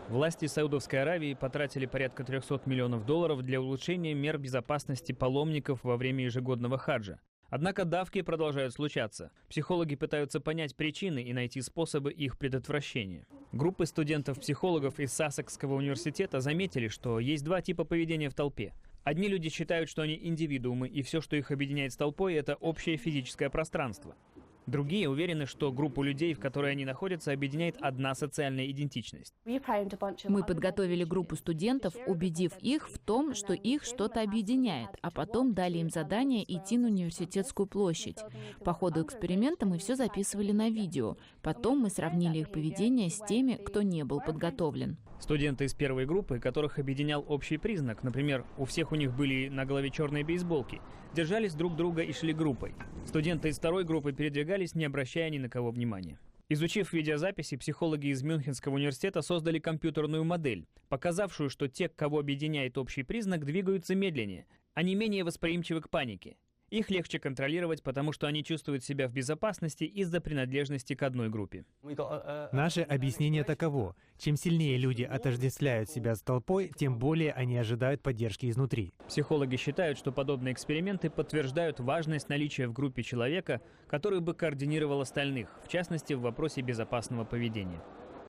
Власти Саудовской Аравии потратили порядка $300 миллионов для улучшения мер безопасности паломников во время ежегодного хаджа. Однако давки продолжают случаться. Психологи пытаются понять причины и найти способы их предотвращения. Группы студентов-психологов из Сассекского университета заметили, что есть два типа поведения в толпе. Одни люди считают, что они индивидуумы, и все, что их объединяет с толпой, это общее физическое пространство. Другие уверены, что группу людей, в которой они находятся, объединяет одна социальная идентичность. Мы подготовили группу студентов, убедив их в том, что их что-то объединяет, а потом дали им задание идти на университетскую площадь. По ходу эксперимента мы все записывали на видео. Потом мы сравнили их поведение с теми, кто не был подготовлен. Студенты из первой группы, которых объединял общий признак, например, у всех у них были на голове черные бейсболки, держались друг друга и шли группой. Студенты из второй группы передвигались, не обращая ни на кого внимания. Изучив видеозаписи, психологи из Мюнхенского университета создали компьютерную модель, показавшую, что те, кого объединяет общий признак, двигаются медленнее, они менее восприимчивы к панике. Их легче контролировать, потому что они чувствуют себя в безопасности из-за принадлежности к одной группе. Наше объяснение таково. Чем сильнее люди отождествляют себя с толпой, тем более они ожидают поддержки изнутри. Психологи считают, что подобные эксперименты подтверждают важность наличия в группе человека, который бы координировал остальных, в частности, в вопросе безопасного поведения.